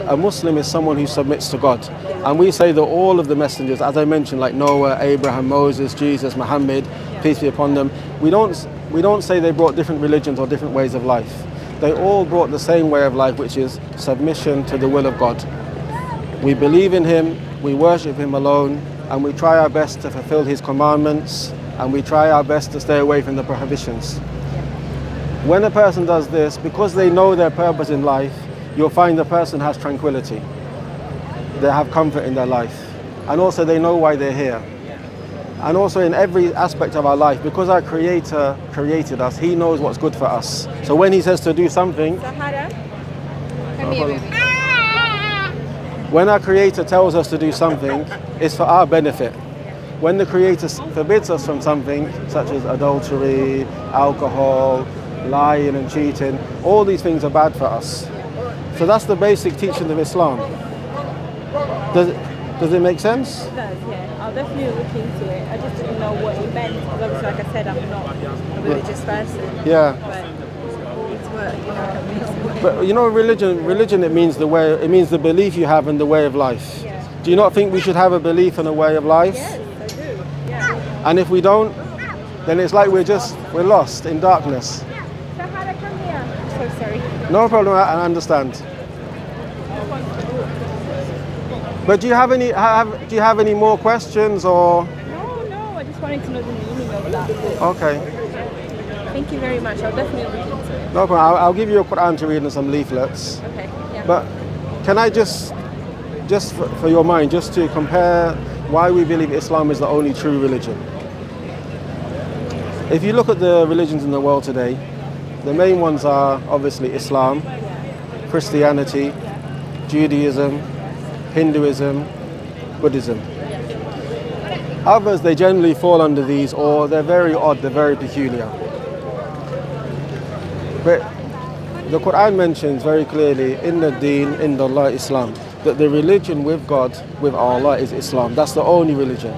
a Muslim is someone who submits to God. And we say that all of the messengers, as I mentioned, like Noah, Abraham, Moses, Jesus, Muhammad, peace be upon them, we don't say they brought different religions or different ways of life. They all brought the same way of life, which is submission to the will of God. We believe in him, we worship him alone, and we try our best to fulfill his commandments, and we try our best to stay away from the prohibitions. When a person does this, because they know their purpose in life, you'll find the person has tranquility. They have comfort in their life. And also they know why they're here. And also in every aspect of our life, because our Creator created us, he knows what's good for us. So when he says to do something, when our Creator tells us to do something, it's for our benefit. When the Creator forbids us from something, such as adultery, alcohol, lying and cheating, all these things are bad for us. So that's the basic teaching of Islam. Does it make sense? It does, yeah. I'll definitely look into it. I just didn't know what it meant, because obviously, like I said, I'm not a religious person. Yeah. But you know, religion, it means the belief you have and the way of life. Yeah. Do you not think we should have a belief and a way of life? Yes, I do. Yeah. And if we don't, then it's like we're lost in darkness. Sahara, come here. I'm so sorry. No problem, I understand. But do you have any more questions or? No, I just wanted to know the meaning of that. Okay. Thank you very much. I'll definitely look into it. No problem. I'll give you a Quran to read and some leaflets. Okay. Yeah. But can I just for your mind, just to compare why we believe Islam is the only true religion? If you look at the religions in the world today, the main ones are obviously Islam, Christianity, Judaism, Hinduism, Buddhism. Others, they generally fall under these, or they're very odd, they're very peculiar. But the Quran mentions very clearly, Inna deen inda Allah Islam, that the religion with God, with Allah, is Islam. That's the only religion.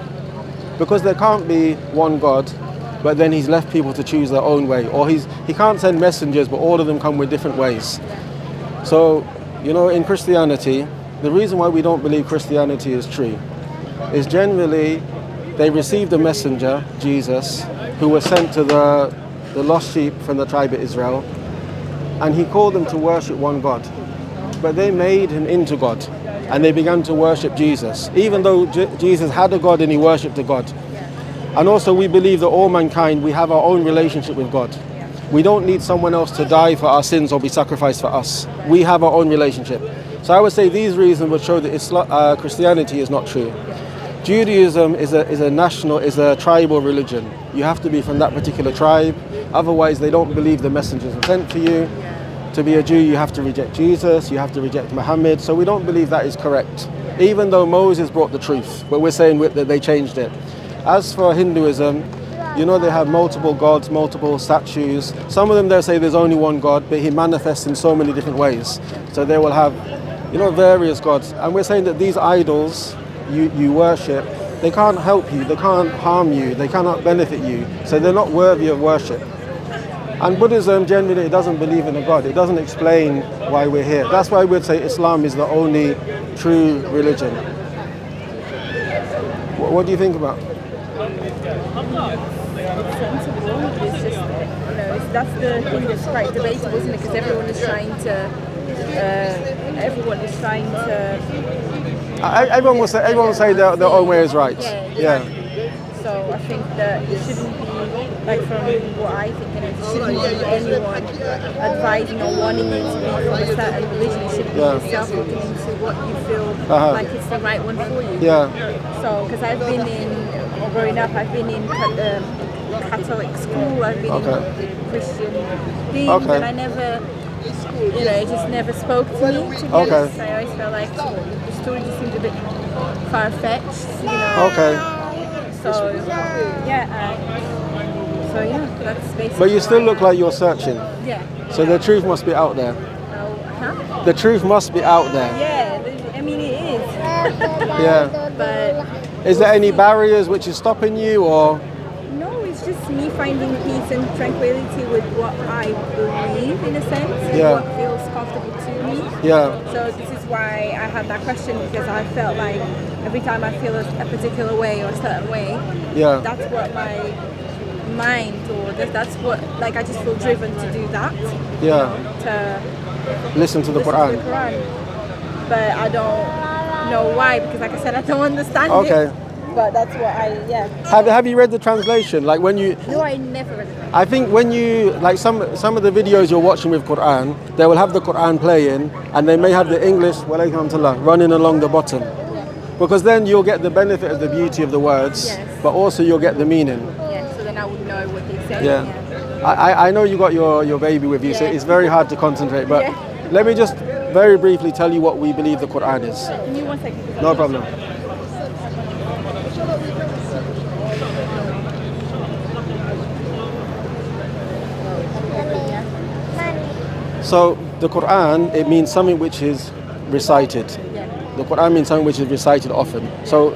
Because there can't be one God, but then he's left people to choose their own way. Or he can't send messengers, but all of them come with different ways. So, you know, in Christianity, the reason why we don't believe Christianity is true is generally they received a messenger, Jesus, who was sent to the lost sheep from the tribe of Israel, and he called them to worship one God. But they made him into God, and they began to worship Jesus, even though Jesus had a God and he worshipped a God. And also we believe that all mankind, we have our own relationship with God. We don't need someone else to die for our sins or be sacrificed for us. We have our own relationship. So I would say these reasons would show that Christianity is not true. Judaism is a tribal religion. You have to be from that particular tribe. Otherwise, they don't believe the messengers are sent to you. To be a Jew, you have to reject Jesus, you have to reject Muhammad. So we don't believe that is correct. Even though Moses brought the truth, but we're saying that they changed it. As for Hinduism, you know, they have multiple gods, multiple statues. Some of them, they'll say there's only one God, but he manifests in so many different ways. So they will have, you know, various gods. And we're saying that these idols you worship, they can't help you, they can't harm you, they cannot benefit you. So they're not worthy of worship. And Buddhism, generally, it doesn't believe in a God. It doesn't explain why we're here. That's why we'd say Islam is the only true religion. What do you think about? It's sensible. It's just, that's the thing that's quite debatable, isn't it? Because everyone is trying to. Everyone will say their own way is right. Yeah. So I think that it shouldn't be, like from what I think, it shouldn't be anyone advising or wanting you to be from a certain religion. It should be yourself looking into what you feel like it's the right one for you. Yeah. So, because growing up, I've been in Catholic school, I've been in Christian things, and I never, it just never spoke to me, to be honest. I always felt like the story just seemed a bit far-fetched, So that's basically. But you still look like you're searching. Yeah. So the truth must be out there. Huh? The truth must be out there. Yeah, I mean it is. Yeah. But is there any barriers which is stopping you, or? No, it's just me finding peace and tranquility with what I believe, in a sense, and what feels comfortable to me. Yeah. So this is why I had that question, because I felt like every time I feel a particular way or a certain way, Yeah. that's what my mind, or that's what, like, I just feel driven to do that. Yeah. To Listen to the listen Quran. to the Quran. But I don't know why, because like I said, I don't understand it. But that's what Have you read the translation? Like when you... No, I never read it. I think when you, like some of the videos you're watching with Quran, they will have the Quran playing and they may have the English, walaikum running along the bottom. Because then you'll get the benefit of the beauty of the words, but also you'll get the meaning. Yeah, so then I would know what they say. Yeah. I know you got your baby with you, so it's very hard to concentrate, but let me just very briefly tell you what we believe the Quran is. Give me 1 second. No problem. So the Quran, it means something which is recited. The Quran means something which is recited often. So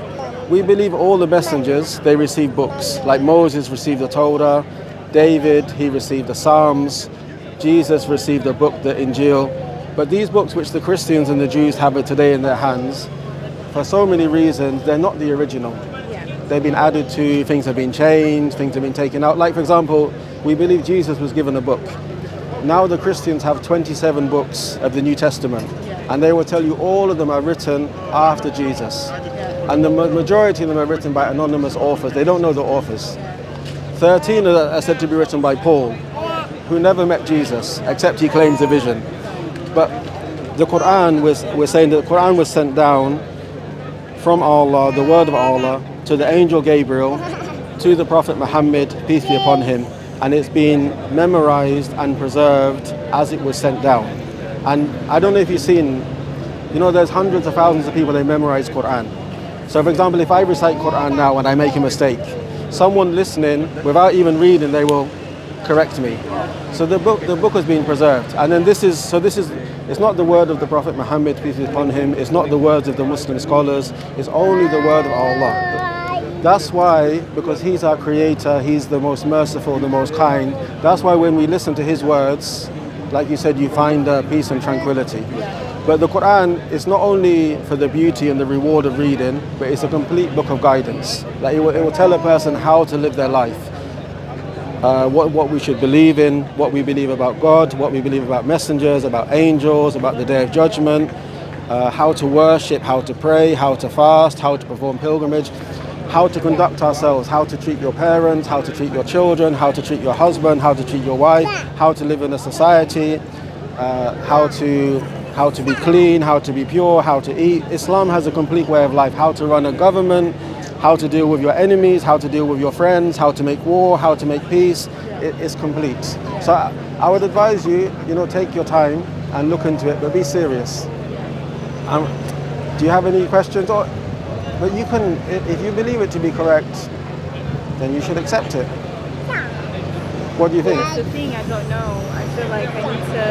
we believe all the messengers, they receive books. Like Moses received the Torah, David, he received the Psalms, Jesus received the book, the Injil. But these books which the Christians and the Jews have today in their hands, for so many reasons, they're not the original. They've been added to, things have been changed, things have been taken out. Like for example, we believe Jesus was given a book. Now the Christians have 27 books of the New Testament, and they will tell you all of them are written after Jesus. And the majority of them are written by anonymous authors. They don't know the authors. 13 are said to be written by Paul, who never met Jesus, except he claims a vision. But the Quran, we're saying that the Quran was sent down from Allah, the word of Allah, to the angel Gabriel, to the Prophet Muhammad, peace be upon him. And it's been memorized and preserved as it was sent down. And I don't know if you've seen, there's hundreds of thousands of people, they memorize Quran. So for example, if I recite Quran now and I make a mistake, someone listening, without even reading, they will correct me. So the book has been preserved. And then it's not the word of the Prophet Muhammad, peace be upon him, it's not the words of the Muslim scholars, it's only the word of Allah. That's why, because he's our creator, he's the most merciful, the most kind, that's why when we listen to his words, like you said, you find peace and tranquility. But the Quran is not only for the beauty and the reward of reading, but it's a complete book of guidance. Like it will tell a person how to live their life, what we should believe in, what we believe about God, what we believe about messengers, about angels, about the Day of Judgment, how to worship, how to pray, how to fast, how to perform pilgrimage, how to conduct ourselves, how to treat your parents, how to treat your children, how to treat your husband, how to treat your wife, how to live in a society, how to be clean, how to be pure, how to eat. Islam has a complete way of life, how to run a government, how to deal with your enemies, how to deal with your friends, how to make war, how to make peace. It's complete. So I would advise you, take your time and look into it, but be serious. Do you have any questions? But you can, if you believe it to be correct, then you should accept it. What do you think? That's the thing, I don't know. I feel like I need to,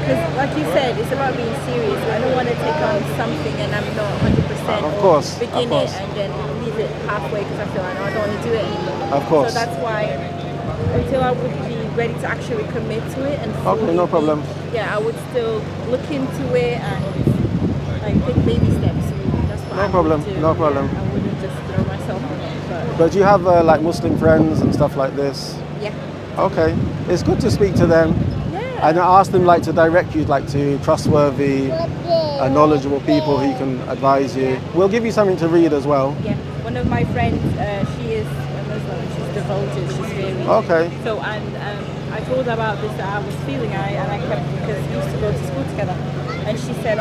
because like you said, it's about being serious. I don't want to take on something and I'm not 100%. Of course. Begin it and then leave it halfway because I feel like, no, I don't want to do it anymore. Of course. So that's why, until I would be ready to actually commit to it and okay, no problem. I would still look into it and like take baby steps. No problem. No problem. I wouldn't just throw myself on it. But do you have like Muslim friends and stuff like this? Yeah. Okay. It's good to speak to them. Yeah. And ask them like to direct you like to trustworthy, knowledgeable people who can advise you. We'll give you something to read as well. Yeah. One of my friends, she is a Muslim. She's devoted. She's very. Okay. So I told her about this that I was feeling. And I kept, because we used to go to school together. And she said,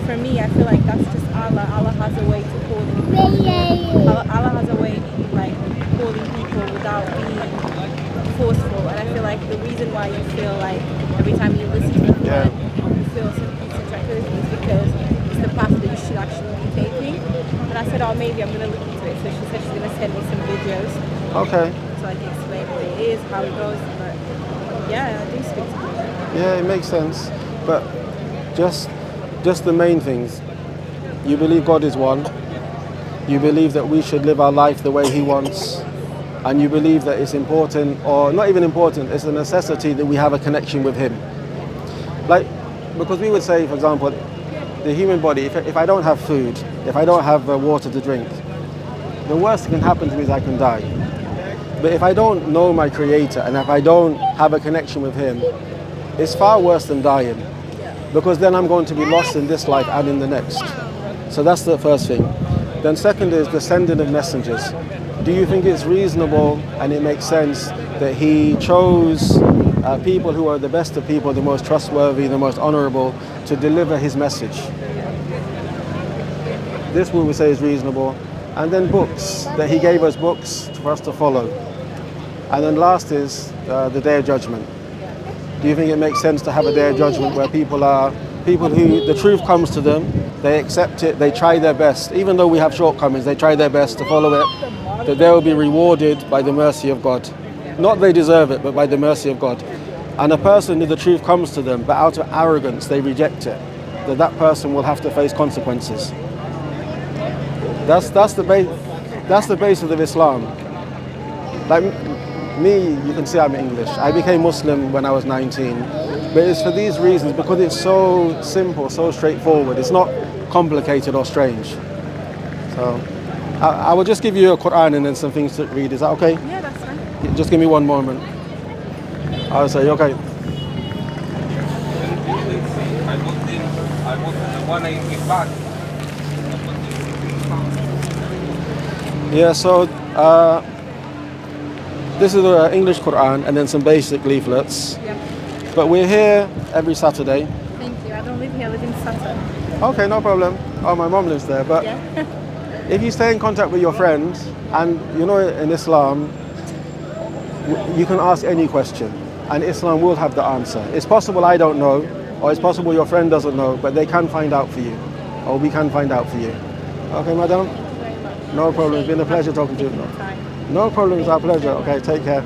for me, I feel like that's just Allah. Allah has a way to call people. Allah has a way of like calling people without being forceful. And I feel like the reason why you feel like every time you listen to the word, you feel some peace and tranquility is because it's the path that you should actually be taking. And I said, maybe I'm going to look into it. So she said she's going to send me some videos. Okay. So I can explain what it is, how it goes. But yeah, I do speak to people. Yeah, it makes sense. But just the main things. You believe God is one. You believe that we should live our life the way He wants. And you believe that it's important, or not even important, it's a necessity that we have a connection with Him. Like, because we would say, for example, the human body, if I don't have food, if I don't have water to drink, the worst that can happen to me is I can die. But if I don't know my Creator and if I don't have a connection with Him, it's far worse than dying, because then I'm going to be lost in this life and in the next. So that's the first thing. Then second is the sending of messengers. Do you think it's reasonable and it makes sense that He chose people who are the best of people, the most trustworthy, the most honorable, to deliver His message? This we would say is reasonable. And then books, that He gave us books for us to follow. And then last is the Day of Judgment. Do you think it makes sense to have a Day of Judgment where people who the truth comes to them, they accept it, they try their best, even though we have shortcomings, they try their best to follow it, that they will be rewarded by the mercy of God. Not they deserve it, but by the mercy of God. And a person, if the truth comes to them, but out of arrogance they reject it, that person will have to face consequences. That's the basis of Islam. Like me, you can see I'm English. I became Muslim when I was 19, but it's for these reasons, because it's so simple, so straightforward. It's not complicated or strange. So I will just give you a Quran and then some things to read. Is that okay? Yeah, that's fine. Just give me one moment. I'll say, okay. I want the one I give back. Yeah, so this is the English Quran and then some basic leaflets. Yeah. But we're here every Saturday. Thank you. I don't live here. I live in Stratford. Okay, no problem. Oh, my mom lives there. But Yeah. if you stay in contact with your friends, and you know in Islam, you can ask any question, and Islam will have the answer. It's possible I don't know, or it's possible your friend doesn't know, but they can find out for you, or we can find out for you. Okay, madam? Thank you very much. No problem. It's been a pleasure talking to you. No problem. It's our pleasure. Okay, take care.